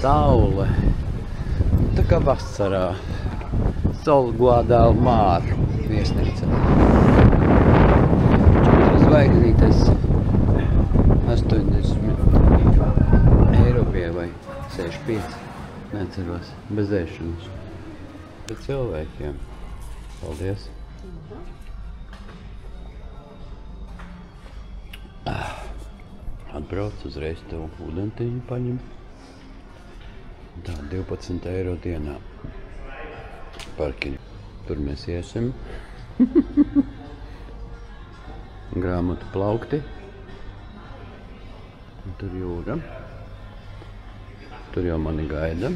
saule. Tā kā vasarā. Sol Guadal Mar viesnīca. 4 zvaigznītes 80 eiro pie vai 65. Neceros. Bez ēšanas. Pēc cilvēkiem. Paldies. Atbrauc uzreiz tev ūdentiņu paņem. Tā, 12 eiro dienā. Parkiņu. Tur mēs iesim. Grāmatu plaukti. Un tur jūra. Tur jau mani gaida.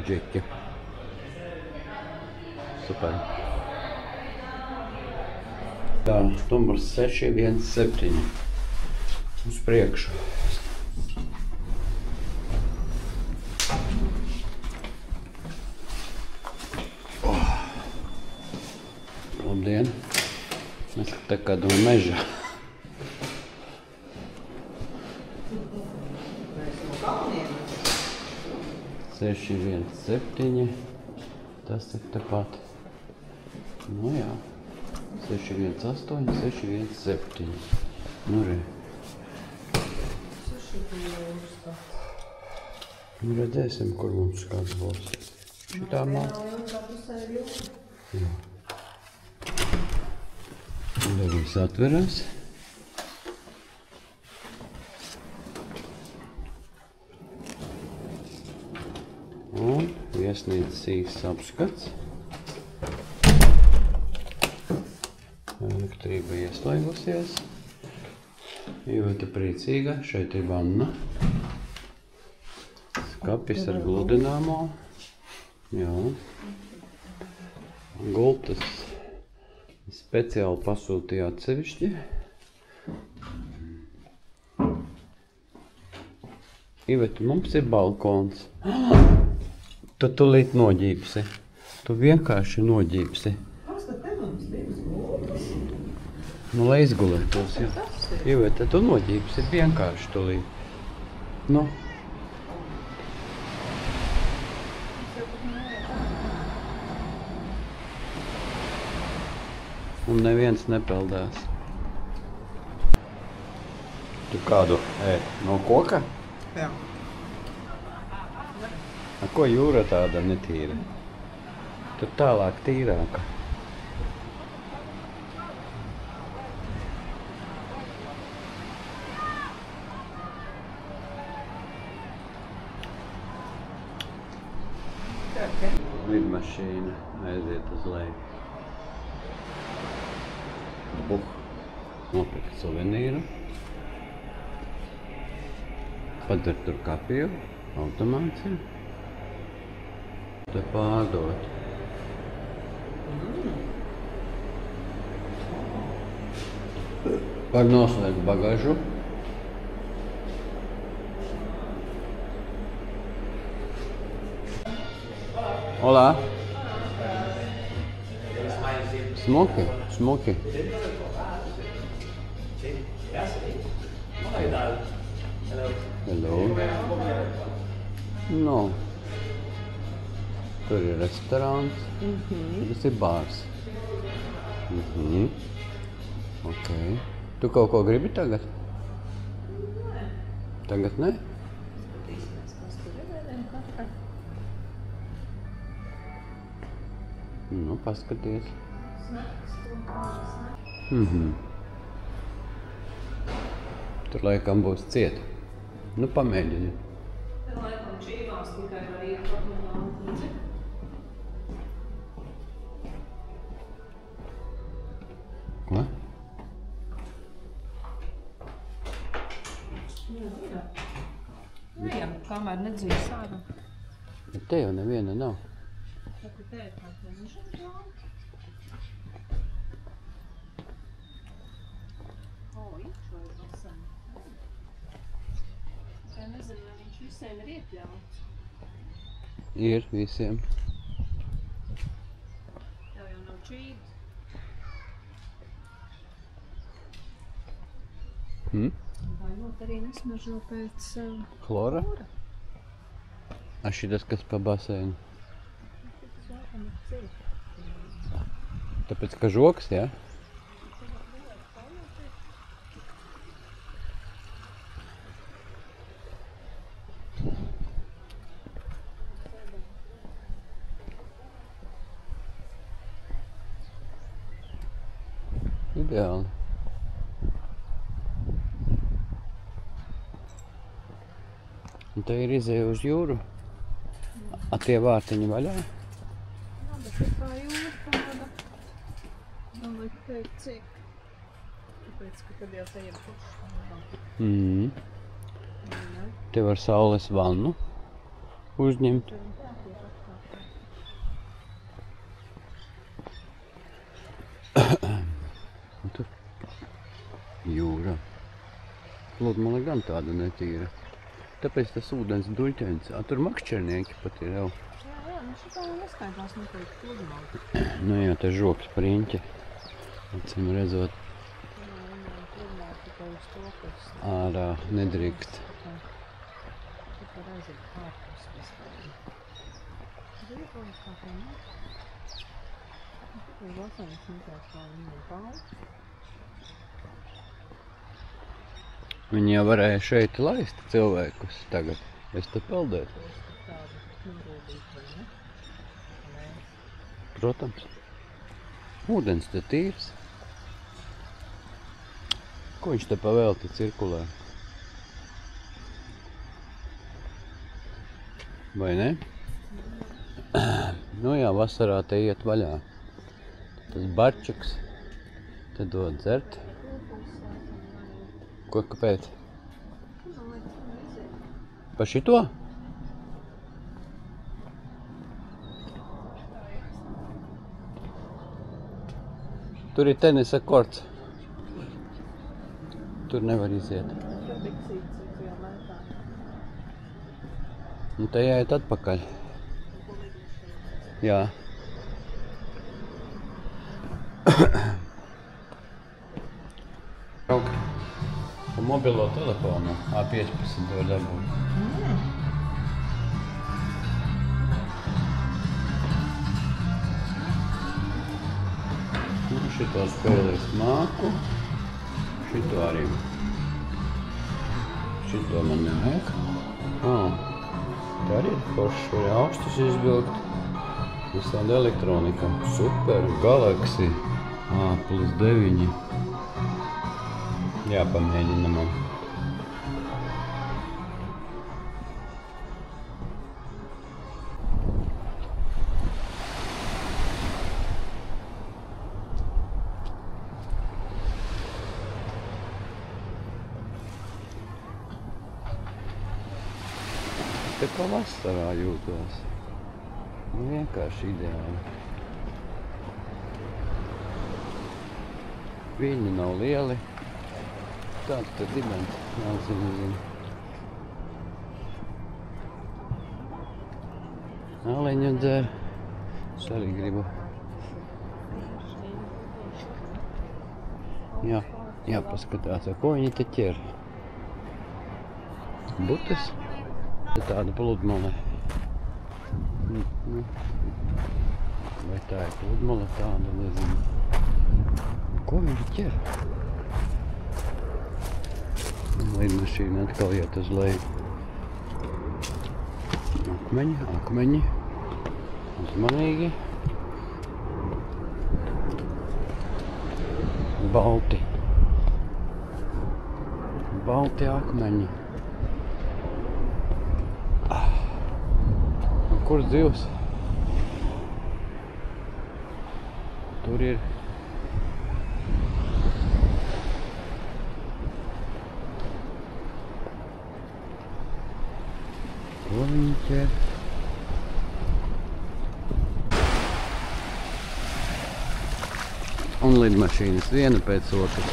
Džeki. Super. Tā, numurs 617. Uz priekšu. Labdien. Mēs tā kā no meža. Mēs no kalniem. 617. Tas ir tepat. Nu jā. 618, 617. Nu re. Nu redzēsim, kur mums kāds būs. Šitā māca. Jā. Durvis atveras. Un viesnīcas īsts apskats. Elektrība ieslēgusies. Ļoti priecīga. Šeit ir vanna. Skapis ar gludināmo. Jā. Gultas speciāli pasūtīja atsevišķi. Iveta, mums ir balkons. Tu tulīt noģībsi. Tu vienkārši noģībsi. Nu, lai izgulētos, jā. Iveta, tu noģībsi vienkārši tulīt. Nu. Un neviens nepeldās. Tu kādu ēd? No koka? Jā. A ko jūra tāda netīra? Tur tālāk tīrāka. Lidmašīna aiziet uz leju. Nopirkt suvenīru. Padver tur kapiju, automāts ir. Te pārdot. Var noslēgt bagažu. Hola. Smoky, smoky. Hello. No. Tur ir restorāns. Tas ir bārs. Ok. Tu kaut ko gribi tagad? Tagad ne? Nu, paskaties. Tur laikam būs cieta. Nu, pamēģini. Tad laikam čīvās tikai var iet apmēģināt. Ko? Jā, kamēr nedzīs ārā. Bet te jau neviena nav. Tad te ir kāds neņemšana plāns. Iekšā ir vasam. Es nezinu, vai viņš visiem ir iekļauts. Ir visiem. Tev jau nav čīgas. Vaļot arī nesmaržo pēc Chlora? A šitas kas pa baseinu? Tāpēc, ka žoks, jā? Ideāli. Un te ir izēja uz jūru. A tie vārtiņi vaļā? Jā, bet ir kā jūras tāda. Man liek teikt, cik. Tāpēc, ka tad jau te ir pušs. Te var saules vannu uzņemt. Un tur jūra. Pludmale gan tāda netīra. Tāpēc tas ūdens duļķains. Tur makšķernieki pat ir jau. Jā, nu šitā neskaidrās noteikti pludmale. Nu jā, te žoks priņķi. Acīm redzot. Pludmale tikai uz to, kas... Ārā nedrīkst. Tikai aiziet ārpus vispār. Zini, ko es kā tā ne? Tikai vasaras mitās kā viņam pauļ. Viņi jau varēja šeit laist cilvēkus tagad. Es te peldētu. Protams. Ūdens te tīrs. Ko viņš te pavēlti cirkulē? Vai ne? Nu jā, vasarā te iet vaļā. Tas barčuks te dod dzert. Ko, kāpēc? Pa šito? Tur ir tenisa korts. Tur nevar iziet. Un te jāiet atpakaļ. Jā. Mobilo telefonu A15 var dabūt. Šito spēlēs māku. Šito arī. Šito man nevajag. Tā arī ir forši. Var augstus izvilkt. Visādi elektronika. Super, Galaxy A+9. Jāpamēģina man. Te kā vasarā jūtos. Nu, vienkārši ideāli. Viņi nav lieli. Tāds te dibens, jāzina. Aleņu dzer. Es arī gribu. Jā, jāpaskatās, ko viņi te ķer. Butes. Te tāda pludmale. Vai tā ir pludmale tāda, nezinu. Ko viņi ķer? Lidmašīna atkal iet uz leju. Akmeņi. Uzmanīgi. Balti akmeņi. Kur dzīvs? Tur ir. Ko viņi ķer? Un lidmašīnas viena pēc otras.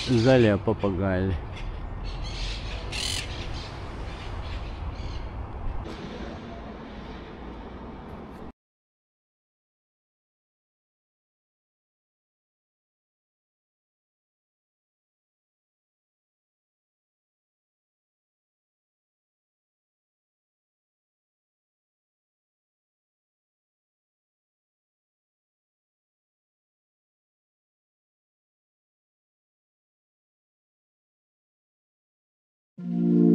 Zaļie papagaļi. Mm.